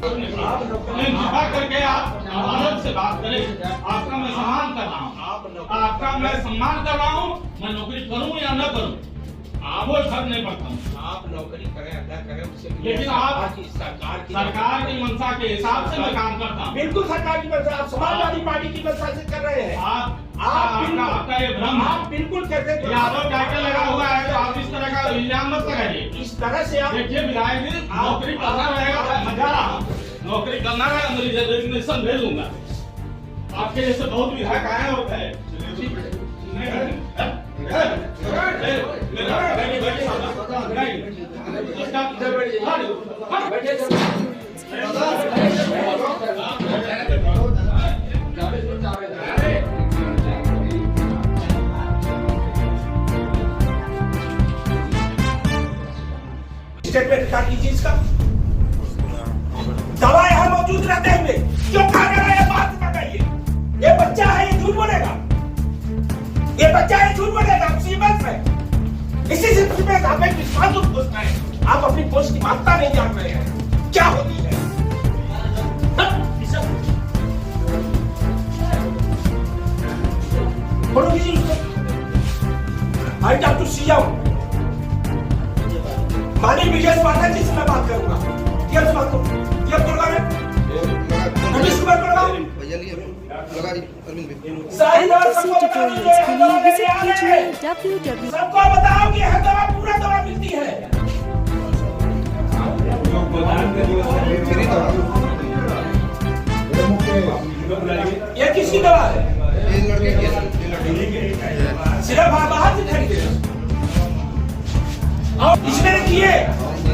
कृपा करके आप आदत से बात करें। आपका मैं सम्मान कर रहा हूँ, आपका मैं सम्मान कर रहा हूँ। मैं नौकरी करूँ या न करूँ वो फर्क नहीं पड़ता। आप नौकरी करें अदा करें उससे, लेकिन आप सरकार की मंशा के हिसाब से मैं काम करता हूँ। बिल्कुल सरकार की मंशा, आप समाजवादी पार्टी की मंशा से कर रहे हैं। आपका ये भ्रम, आप बिल्कुल कहते हैं यादव टाइटल लगा हुआ है तो आप इस तरह का इल्जाम मत लगाइए। इस तरह से आप देखिए विधायक जी, नौकरी करना रहेगा तो मजा रहा हूँ, नौकरी करना रहेगा मेरी रेजिग्नेशन भेज दूंगा। आपके जैसे बहुत विधायक आए और गए। स्टेटमेंट का कीजिए इसका। दवा यहाँ मौजूद रहते हुए क्यों खा रहे हैं, बात बताइए। ये बच्चा है, ये झूठ बोलेगा, ये बच्चा है झूठ बोलेगा मुसीबत में। इसी से में हमें विश्वास उठता है। आप अपनी पोस्ट की महत्ता नहीं जान रहे हैं क्या होती है। बोलो किसी आई डॉक्टर सीएम माननीय विजय पाठक जी से मैं बात करूंगा। क्या बात करूं? क्या बोल रहा है? पुलिस को बोल रहा हूं। सबको बताओ कि हर दवा पूरा दवा मिलती है। ये किसकी दवा है? सिर्फ बाहर से खरीदे और इसमें किए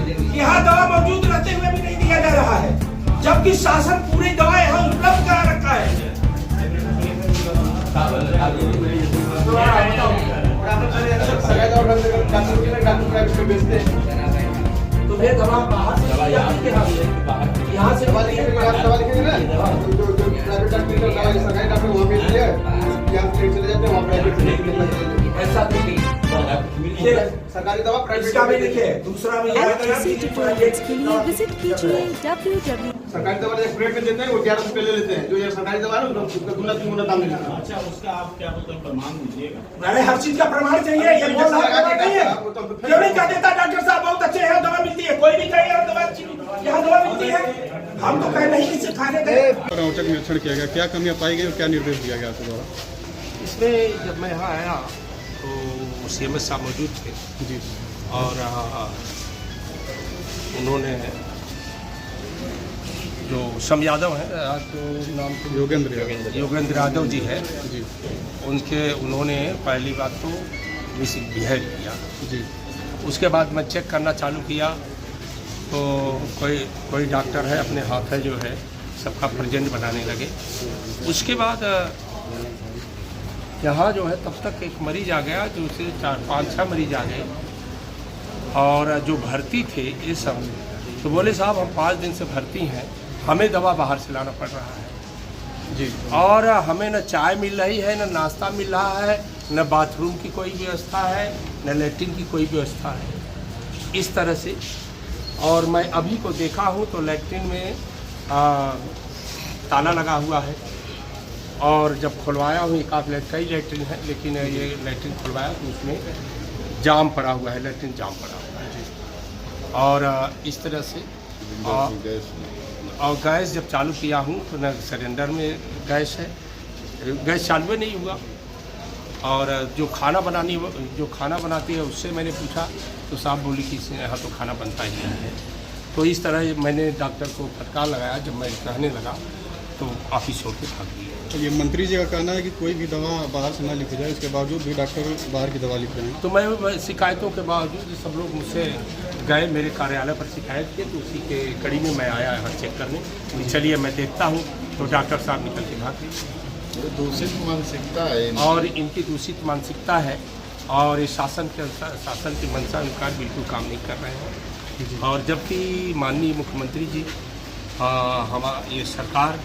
कि यहाँ दवा मौजूद रहते हुए भी नहीं दिया जा रहा है, जबकि शासन पूरी दवा यहाँ उपलब्ध करा रखा है। तो ये दवा बाहर से यहाँ से ऐसा सरकारी दवा प्राइवेट भी लिखे। दूसरा भी के लिए विजिट कीजिए www। सरकारी दवा प्राइवेट में देते हैं वो 11 रुपए ले लेते हैं, जो ये सरकारी दवा है उसका दूना 3 गुना दाम ले लेते हैं। अच्छा, उसका आप क्या मतलब प्रमाण दीजिएगा? अरे हर चीज का प्रमाण चाहिए। ये बोल रहा है क्यों नहीं कह देता डॉक्टर साहब बहुत अच्छे हैं, दवा मिलती है। कोई भी कहे यहाँ दवा मिलती है, हम तो कह नहीं सिखाने गए। औचक निरीक्षण किया गया, क्या कमियां पाई गई और क्या निर्देश दिया गया आपके द्वारा? इसमें जब मैं यहाँ आया तो सीएमएस साहब मौजूद थे जी, और उन्होंने जो शम यादव हैं, तो नाम तो योगेंद्र यादव जी है जी, उन्होंने पहली बात तो मिसबिहेव किया जी। उसके बाद मैं चेक करना चालू किया तो कोई डॉक्टर है अपने हाथ है जो है सबका प्रेजेंट बनाने लगे। उसके बाद यहाँ जो है तब तक एक मरीज आ गया, जो उसे 4-5-6 मरीज आ गए और जो भर्ती थे ये सब तो बोले साहब हम 5 दिन से भर्ती हैं, हमें दवा बाहर से लाना पड़ रहा है जी, और हमें न चाय मिल रही है, न नाश्ता मिल रहा है, न बाथरूम की कोई व्यवस्था है, न लैट्रिन की कोई व्यवस्था है, इस तरह से। और मैं अभी को देखा हूँ तो लैट्रिन में ताला लगा हुआ है और जब खुलवाया हूँ कई लैट्रिन है, लेकिन ये लैट्रिन खुलवाया तो उसमें जाम पड़ा हुआ है, लैट्रिन जाम पड़ा हुआ है। और इस तरह से और गैस जब चालू किया हूँ तो न सिलेंडर में गैस है, गैस चालू ही नहीं हुआ। और जो खाना बनाती है उससे मैंने पूछा तो साहब बोली कि यहाँ तो खाना बनता ही नहीं है। तो इस तरह मैंने डॉक्टर को फटकार लगाया। जब मैं कहने लगा तो ऑफिस छोड़ के भाग गई। तो ये मंत्री जी का कहना है कि कोई भी दवा बाहर से ना लिखी जाए, इसके बावजूद भी डॉक्टर बाहर की दवा लिख रहे हैं। तो मैं शिकायतों के बावजूद सब लोग मुझसे गए, मेरे कार्यालय पर शिकायत की, तो उसी के कड़ी में मैं आया यहाँ चेक करने। चलिए मैं देखता हूँ, तो डॉक्टर साहब निकल के भाग गए। दूषित मानसिकता है और इनकी दूषित मानसिकता है और ये शासन की मंशा अनुसार बिल्कुल काम नहीं कर रहे हैं। और जबकि माननीय मुख्यमंत्री जी ये सरकार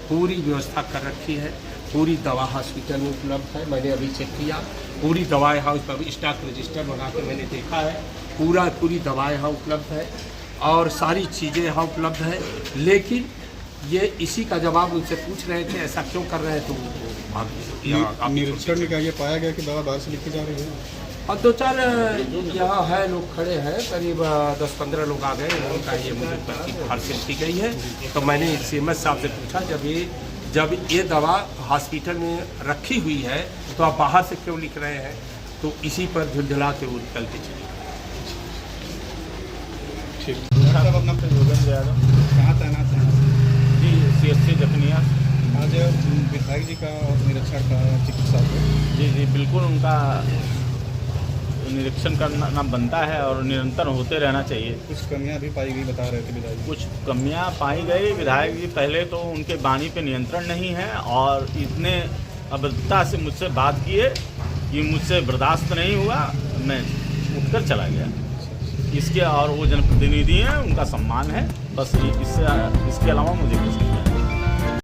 पूरी व्यवस्था कर रखी है, पूरी दवा हॉस्पिटल में उपलब्ध है। मैंने अभी चेक किया, पूरी दवाएँ यहाँ स्टॉक रजिस्टर बना के मैंने देखा है, पूरी दवाएँ यहाँ उपलब्ध है। और सारी चीज़ें यहाँ उपलब्ध है। लेकिन ये इसी का जवाब उनसे पूछ रहे थे ऐसा क्यों कर रहे हैं, तो वो निरीक्षण में क्या ये पाया गया कि दवा बाहर से लिखी जा रही है? और 2-4 यहाँ है लोग खड़े हैं, करीब 10-15 लोग आ गए, उनका ये मुझे पर्ची बाहर से लिखी गई है। तो मैंने सीएमएस साहब से पूछा जब ये दवा हॉस्पिटल में रखी हुई है तो आप बाहर से क्यों लिख रहे हैं, तो इसी पर झुलझुला के वो निकल के चले। ठीक, डॉक्टर साहब अपना योगेंद्र यादव कहाँ तैनात हैं? जी CSC जखनिया। आज विधायक जी का और निरीक्षण का चिकित्सा को जी बिल्कुल, उनका निरीक्षण करना बनता है और निरंतर होते रहना चाहिए। कुछ कमियां भी पाई गई बता रहे थे विधायक जी। कुछ कमियां पाई गई। विधायक जी पहले तो उनके वाणी पे नियंत्रण नहीं है और इतने अभद्रता से मुझसे बात किए कि मुझसे बर्दाश्त नहीं हुआ, मैं उठकर चला गया। इसके और वो जनप्रतिनिधि हैं, उनका सम्मान है, बस इसके अलावा मुझे कुछ